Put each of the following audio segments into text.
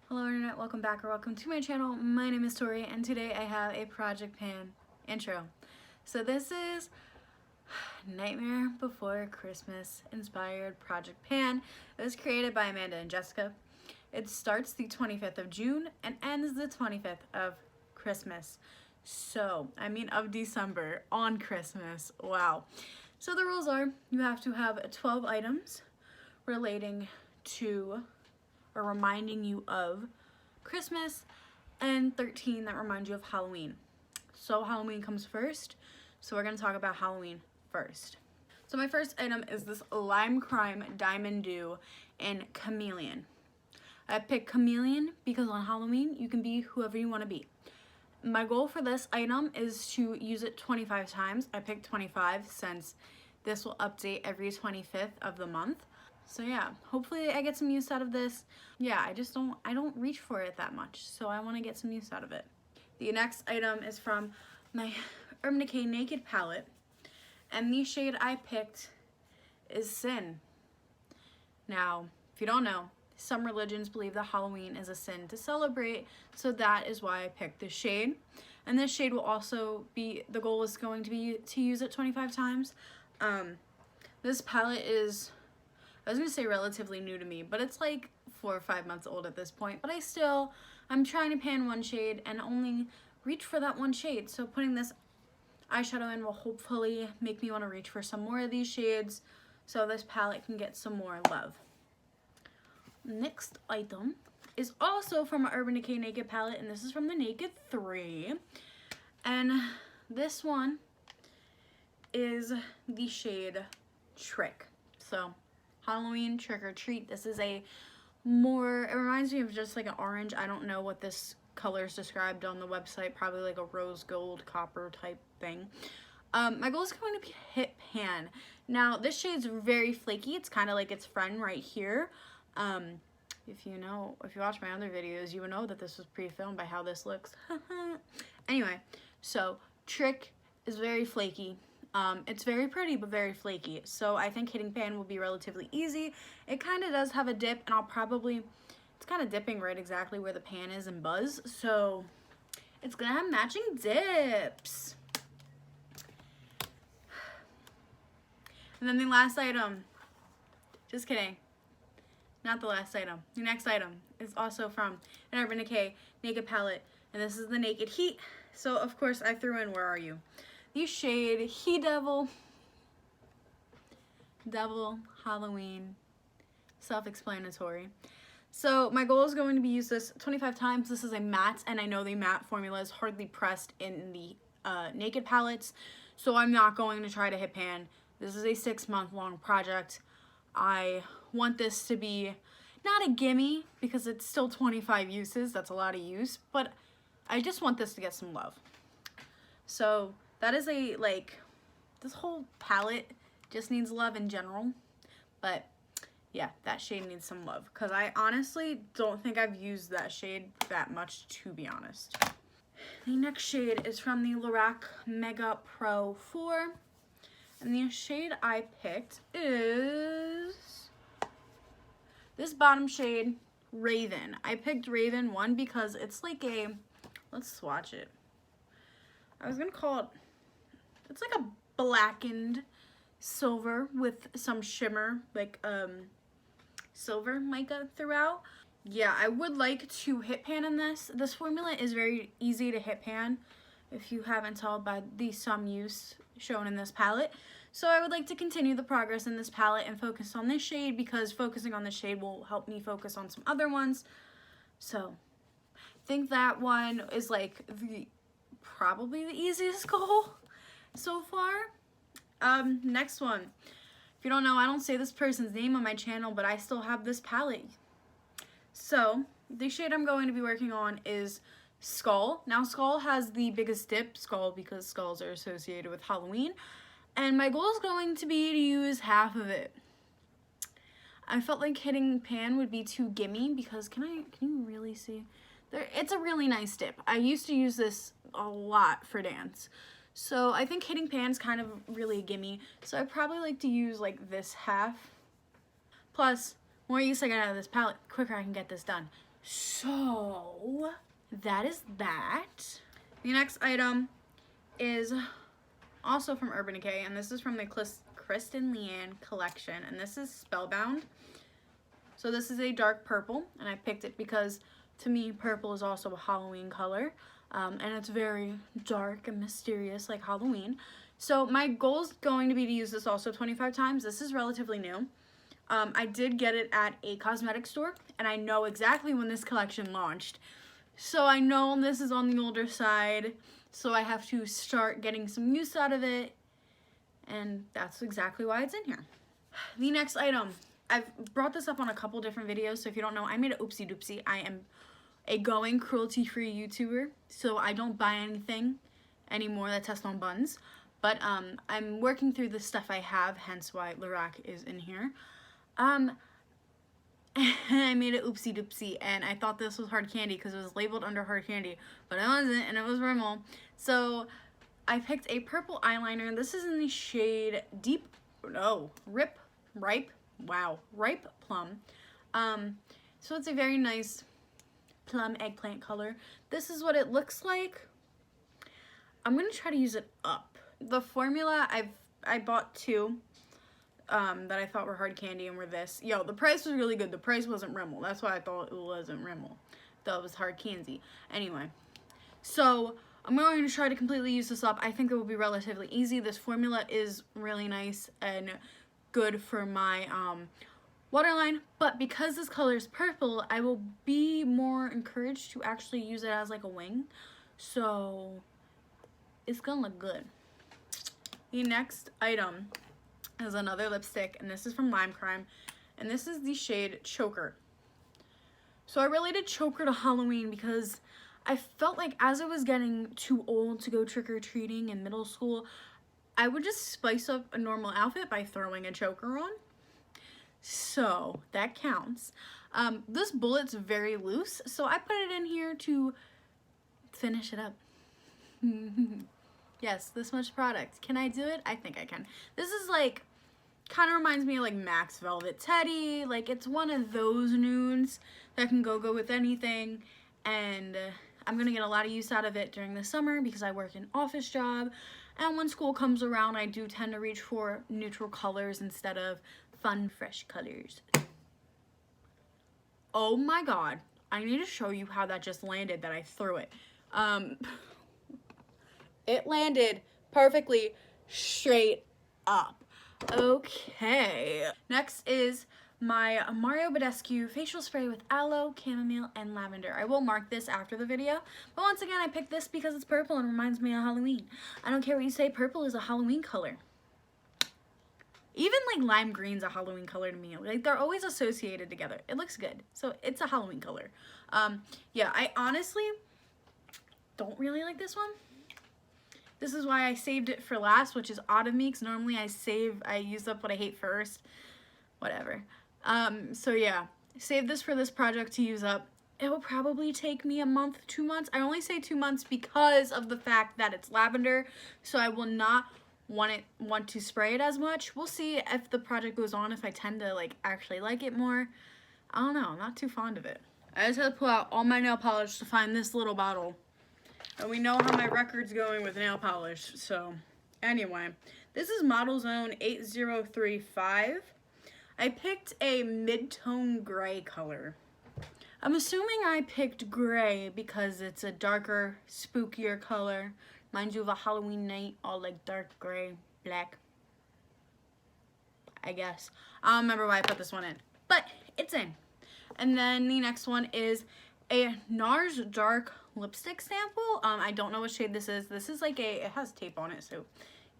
Hello Internet, welcome back or welcome to my channel. My name is Tori and today I have a Project Pan intro. So this is Nightmare Before Christmas inspired Project Pan. It was created by Amanda and Jessica. It starts the 25th of June and ends the 25th of Christmas. Of December on Christmas. Wow. So the rules are you have to have 12 items relating to or reminding you of Christmas and 13 that remind you of Halloween. So Halloween comes first, so we're gonna talk about Halloween first. So my first item is this Lime Crime Diamond Dew in Chameleon. I picked Chameleon because on Halloween you can be whoever you want to be. My goal for this item is to use it 25 times. I picked 25 since this will update every 25th of the month. So yeah, hopefully I get some use out of this. Yeah, I don't reach for it that much, so I want to get some use out of it. The next item is from my Urban Decay Naked palette, and the shade I picked is Sin. Now, if you don't know, some religions believe that Halloween is a sin to celebrate, so that is why I picked this shade. And this shade will also be, the goal is going to be to use it 25 times. This palette is, I was gonna say relatively new to me, but it's like 4 or 5 months old at this point. But I'm trying to pan one shade and only reach for that one shade. So putting this eyeshadow in will hopefully make me want to reach for some more of these shades so this palette can get some more love. Next item is also from our Urban Decay Naked palette, and this is from the Naked 3. And this one is the shade Trick. So Halloween trick or treat. This is it reminds me of just like an orange. I don't know what this color is described on the website, probably like a rose gold copper type thing. My goal is going to be hit pan. Now this shade's very flaky. It's kind of like its friend right here. If you watch my other videos, you would know that this was pre-filmed by how this looks. Anyway, so Trick is very flaky. It's very pretty, but very flaky. So I think hitting pan will be relatively easy. It kind of does have a dip, and it's kind of dipping right exactly where the pan is in Buzz. So it's gonna have matching dips. And then the last item, just kidding. Not the last item. The next item is also from an Urban Decay Naked palette, and this is the Naked Heat. So of course I threw in Where Are You? The shade He Devil, Halloween, self-explanatory. So my goal is going to be use this 25 times. This is a matte, and I know the matte formula is hardly pressed in the Naked palettes, so I'm not going to try to hit pan. This is a 6-month long project. I want this to be not a gimme because it's still 25 uses. That's a lot of use, but I just want this to get some love. So that is this whole palette just needs love in general, but yeah, that shade needs some love because I honestly don't think I've used that shade that much, to be honest. The next shade is from the Lorac Mega Pro 4, and the shade I picked is this bottom shade, Raven. I picked Raven, one, because it's like let's swatch it. I was gonna call it, it's like a blackened silver with some shimmer, like silver mica throughout. Yeah, I would like to hit pan in this. This formula is very easy to hit pan, if you haven't told by the some use shown in this palette. So I would like to continue the progress in this palette and focus on this shade, because focusing on this shade will help me focus on some other ones. So I think that one is like probably the easiest goal so far. Next one. If you don't know, I don't say this person's name on my channel, but I still have this palette. So the shade I'm going to be working on is Skull. Now Skull has the biggest dip, Skull, because skulls are associated with Halloween, and my goal is going to be to use half of it. I felt like hitting pan would be too gimme because can you really see? It's a really nice dip. I used to use this a lot for dance. So I think hitting pan's kind of really a gimme. So I probably like to use like this half. Plus, more use I get out of this palette, the quicker I can get this done. So that is that. The next item is also from Urban Decay, and this is from the Kristen Leanne collection, and this is Spellbound. So this is a dark purple, and I picked it because to me purple is also a Halloween color, and it's very dark and mysterious like Halloween. So my goal is going to be to use this also 25 times. This is relatively new. I did get it at a cosmetic store, and I know exactly when this collection launched. So I know this is on the older side, so I have to start getting some use out of it, and that's exactly why it's in here. The next item, I've brought this up on a couple different videos, so if you don't know, I made an oopsie doopsie. I am a going cruelty-free YouTuber, so I don't buy anything anymore that tests on buns, but I'm working through the stuff I have, hence why Lorac is in here. I made an oopsie doopsie, and I thought this was hard candy because it was labeled under hard candy, but it wasn't, and it was Rimmel. So I picked a purple eyeliner. This is in the shade Ripe Plum. So it's a very nice plum eggplant color. This is what it looks like. I'm gonna try to use it up. The formula, I bought two that I thought were hard candy and were this. Yo, the price was really good. The price wasn't Rimmel. That's why I thought it wasn't Rimmel. Thought it was hard candy. Anyway, so I'm going to try to completely use this up. I think it will be relatively easy. This formula is really nice and good for my waterline, but because this color is purple, I will be more encouraged to actually use it as like a wing. So it's gonna look good. The next item is another lipstick, and this is from Lime Crime, and this is the shade Choker. So I related Choker to Halloween because I felt like as I was getting too old to go trick-or-treating in middle school, I would just spice up a normal outfit by throwing a choker on. So that counts. This bullet's very loose, so I put it in here to finish it up. Yes, this much product. Can I do it? I think I can. This is like, kind of reminds me of like Max Velvet Teddy. Like, it's one of those nudes that can go with anything. And I'm going to get a lot of use out of it during the summer because I work an office job. And when school comes around, I do tend to reach for neutral colors instead of fun, fresh colors. Oh my god. I need to show you how that just landed that I threw it. It landed perfectly straight up. Okay. Next is my Mario Badescu facial spray with aloe, chamomile, and lavender. I will mark this after the video, but once again, I picked this because it's purple and reminds me of Halloween. I don't care what you say, purple is a Halloween color. Even like lime green's a Halloween color to me. Like, they're always associated together. It looks good, so it's a Halloween color. Yeah, I honestly don't really like this one. This is why I saved it for last, which is odd of me, because normally I use up what I hate first. Whatever. So yeah, save this for this project to use up. It will probably take me a month, 2 months. I only say 2 months because of the fact that it's lavender, so I will not want to spray it as much. We'll see if the project goes on, if I tend to like actually like it more. I don't know, I'm not too fond of it. I just had to pull out all my nail polish to find this little bottle. And we know how my record's going with nail polish. So anyway, this is Model Zone 8035. I picked a mid-tone gray color. I'm assuming I picked gray because it's a darker, spookier color. Reminds you of a Halloween night, all like dark gray, black. I guess. I don't remember why I put this one in, but it's in. And then the next one is a NARS Dark lipstick sample. I don't know what shade this is. This is like it has tape on it, so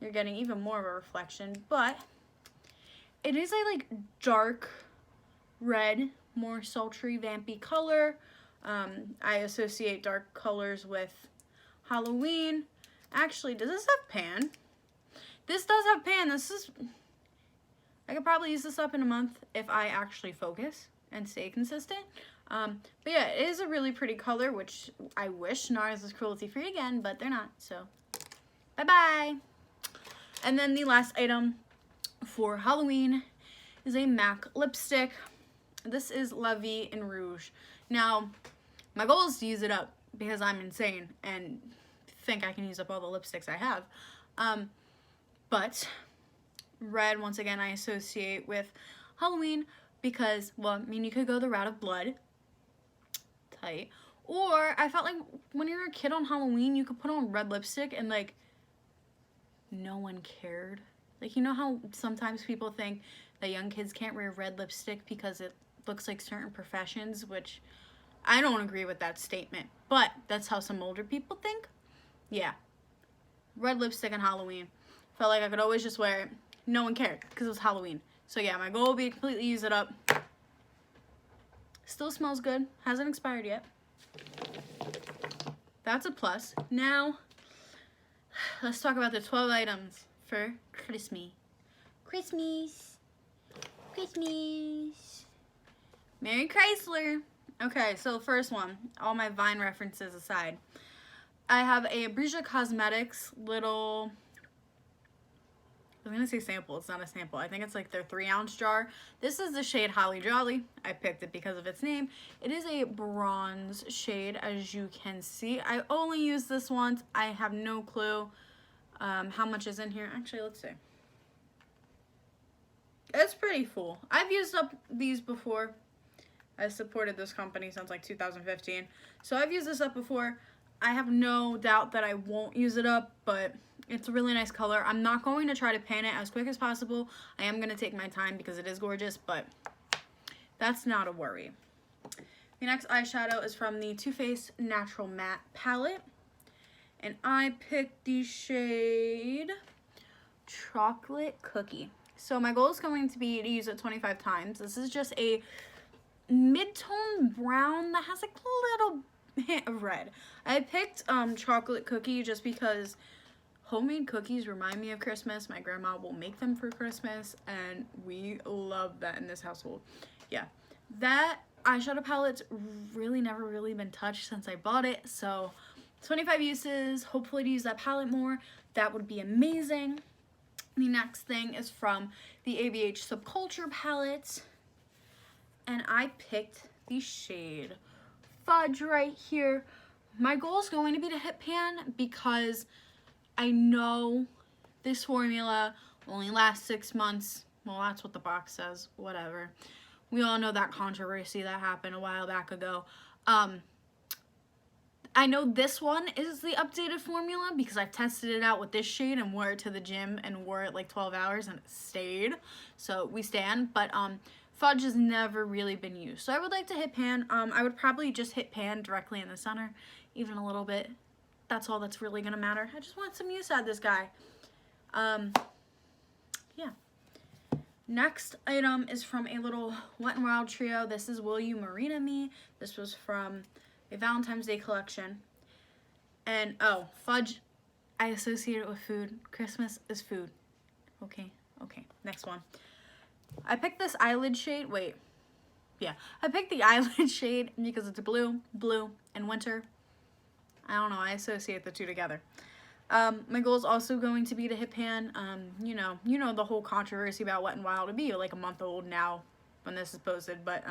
you're getting even more of a reflection, but it is a like dark red, more sultry, vampy color. I associate dark colors with Halloween. Actually, does this have pan? This does have pan. I could probably use this up in a month if I actually focus and stay consistent. But yeah, it is a really pretty color, which I wish NARS was cruelty-free again, but they're not, so bye-bye. And then the last item for Halloween is a MAC lipstick. This is La Vie in Rouge. Now, my goal is to use it up because I'm insane and think I can use up all the lipsticks I have. But red, once again, I associate with Halloween because, well, I mean, you could go the route of blood. Tight. Or I felt like when you were a kid on Halloween, you could put on red lipstick and, like, no one cared. Like, you know how sometimes people think that young kids can't wear red lipstick because it looks like certain professions, which I don't agree with that statement, but that's how some older people think. Yeah. Red lipstick on Halloween. Felt like I could always just wear it. No one cared because it was Halloween. So yeah, my goal will be to completely use it up. Still smells good. Hasn't expired yet. That's a plus. Now, let's talk about the 12 items for Christmas. Christmas. Merry Chrysler. Okay, so first one, all my Vine references aside, I have a Brija Cosmetics little, I was going to say sample. It's not a sample. I think it's like their 3-ounce jar. This is the shade Holly Jolly. I picked it because of its name. It is a bronze shade, as you can see. I only used this once. I have no clue how much is in here. Actually, let's see. It's pretty full. I've used up these before. I supported this company since like 2015. So I've used this up before. I have no doubt that I won't use it up, but it's a really nice color. I'm not going to try to pan it as quick as possible. I am going to take my time because it is gorgeous, but that's not a worry. The next eyeshadow is from the Too Faced Natural Matte Palette. And I picked the shade Chocolate Cookie. So my goal is going to be to use it 25 times. This is just a mid-tone brown that has like a little hint of red. I picked Chocolate Cookie just because homemade cookies remind me of Christmas. My grandma will make them for Christmas, and we love that in this household. Yeah, that eyeshadow palette's really never really been touched since I bought it, so 25 uses, hopefully to use that palette more. That would be amazing. The next thing is from the ABH Subculture palette, and I picked the shade Fudge right here. My goal is going to be to hit pan because I know this formula only lasts 6 months. Well, that's what the box says, whatever. We all know that controversy that happened a while back ago. I know this one is the updated formula because I've tested it out with this shade and wore it to the gym and wore it like 12 hours and it stayed. So we stand, but Fudge has never really been used. So I would like to hit pan. I would probably just hit pan directly in the center, even a little bit. That's all that's really gonna matter. I just want some use out of this guy. Yeah. Next item is from a little Wet n Wild trio. This is Will You Marina Me? This was from a Valentine's Day collection. And, oh, Fudge, I associate it with food. Christmas is food. Okay, next one. I picked this eyelid shade, I picked the eyelid shade because it's blue, and winter. I don't know, I associate the two together. My goal is also going to be to hit pan. You know the whole controversy about Wet n Wild. It'll be like a month old now when this is posted, but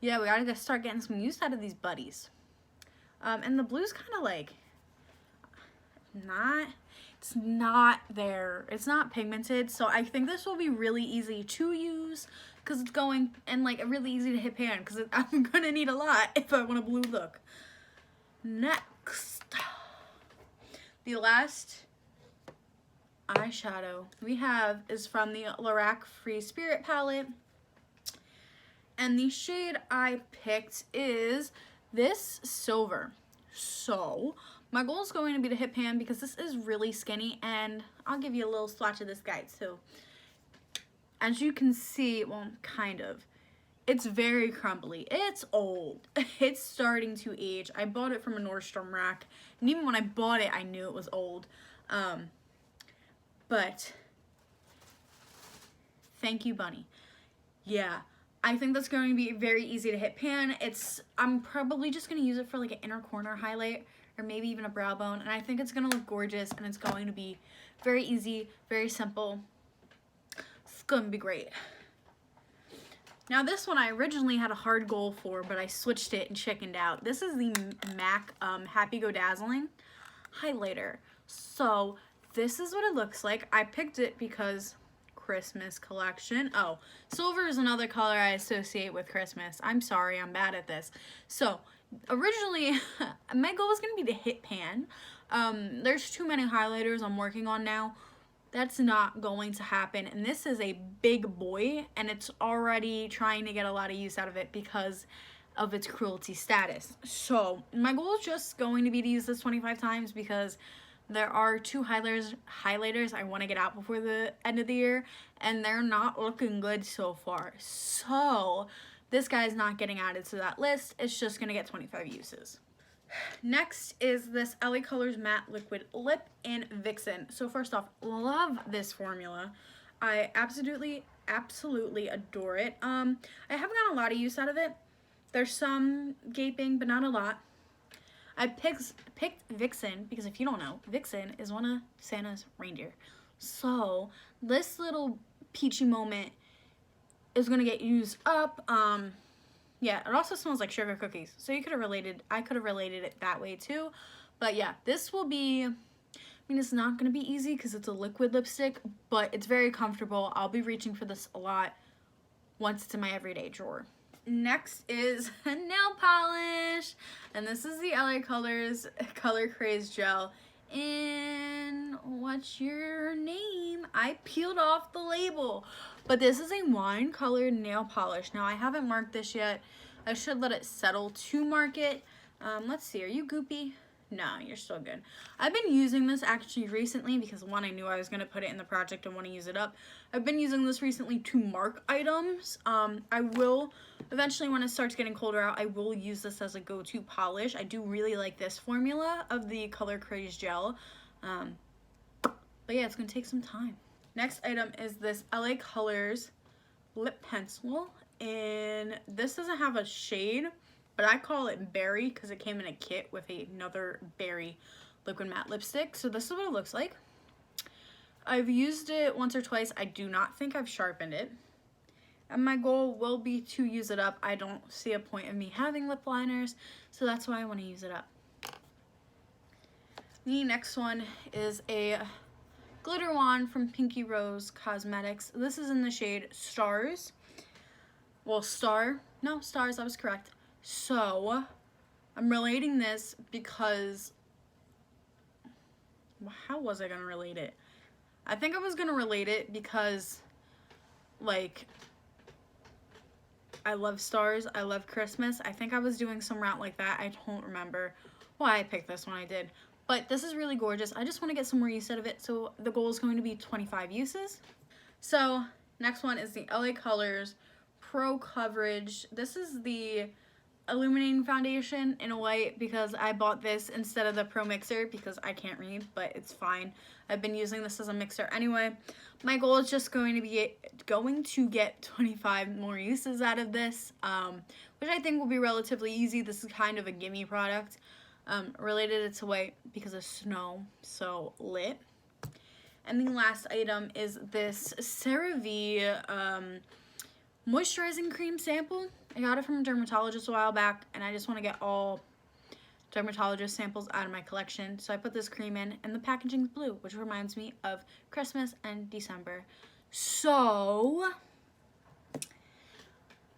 yeah, we gotta start getting some use out of these buddies. And the blue's kind of like it's not there. It's not pigmented, so I think this will be really easy to use because it's going and like really easy to hit pan because I'm gonna need a lot if I want a blue look. Next, the last eyeshadow we have is from the Lorac Free Spirit palette, and the shade I picked is this silver. So my goal is going to be to hit pan because this is really skinny, and I'll give you a little swatch of this guy too. As you can see, well, kind of, it's very crumbly. It's old. It's starting to age. I bought it from a Nordstrom rack, and even when I bought it, I knew it was old. But thank you, Bunny. Yeah, I think that's going to be very easy to hit pan. I'm probably just going to use it for like an inner corner highlight or maybe even a brow bone, and I think it's going to look gorgeous, and it's going to be very easy, very simple. It's going to be great. Now this one I originally had a hard goal for, but I switched it and chickened out. This is the MAC Happy Go Dazzling highlighter. So this is what it looks like. I picked it because Christmas collection. Oh, silver is another color I associate with Christmas. I'm sorry, I'm bad at this. So originally my goal was going to be to hit pan. There's too many highlighters I'm working on now. That's not going to happen, and this is a big boy, and it's already trying to get a lot of use out of it because of its cruelty status. So my goal is just going to be to use this 25 times because there are 2 highlighters I want to get out before the end of the year, and they're not looking good so far. So this guy's not getting added to that list. It's just going to get 25 uses. Next is this LA Colors Matte Liquid Lip in Vixen. So first off, love this formula. I absolutely adore it. I haven't gotten a lot of use out of it. There's some gaping, but not a lot. I picked Vixen because if you don't know, Vixen is one of Santa's reindeer. So this little peachy moment is gonna get used up. Yeah, it also smells like sugar cookies. So I could have related it that way too. But yeah, this will be, I mean, it's not going to be easy because it's a liquid lipstick, but it's very comfortable. I'll be reaching for this a lot once it's in my everyday drawer. Next is nail polish. And this is the LA Colors Color Craze Gel in, what's your name? I peeled off the label. But this is a wine colored nail polish. Now I haven't marked this yet. I should let it settle to mark it. Let's see, are you goopy? No, you're still good. I've been using this actually recently because one, I knew I was going to put it in the project and want to use it up. I've been using this recently to mark items. I will eventually, when it starts getting colder out, I will use this as a go-to polish. I do really like this formula of the Color Craze Gel. But yeah, it's going to take some time. Next item is this LA Colors lip pencil, and this doesn't have a shade, but I call it berry because it came in a kit with another berry liquid matte lipstick. So this is what it looks like. I've used it once or twice. I do not think I've sharpened it, and my goal will be to use it up. I don't see a point of me having lip liners, so that's why I want to use it up. The next one is a glitter wand from Pinky Rose Cosmetics. This is in the shade Stars. Well, Stars, I was correct. So, I'm relating this because, how was I going to relate it? I think I was going to relate it because, like, I love stars, I love Christmas. I think I was doing some route like that. I don't remember why I picked this one. I did. But this is really gorgeous. I just want to get some more use out of it. So the goal is going to be 25 uses. So next one is the LA Colors Pro Coverage. This is the illuminating foundation in a white because I bought this instead of the Pro Mixer because I can't read, but it's fine. I've been using this as a mixer anyway. My goal is just going to get 25 more uses out of this, which I think will be relatively easy. This is kind of a gimme product. Related it to white because of snow, so lit. And the last item is this CeraVe moisturizing cream sample. I got it from a dermatologist a while back, and I just want to get all dermatologist samples out of my collection. So I put this cream in, and the packaging's blue, which reminds me of Christmas and December. So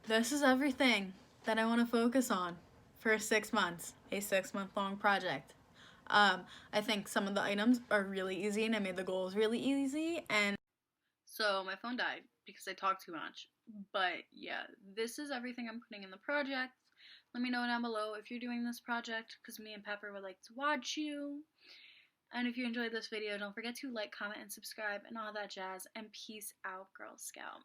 this is everything that I want to focus on for 6 months, a 6-month-long project. I think some of the items are really easy, and I made the goals really easy, and so my phone died because I talked too much. But yeah, this is everything I'm putting in the project. Let me know down below if you're doing this project, because me and Pepper would like to watch you. And if you enjoyed this video, don't forget to like, comment, and subscribe, and all that jazz. And peace out, Girl Scout.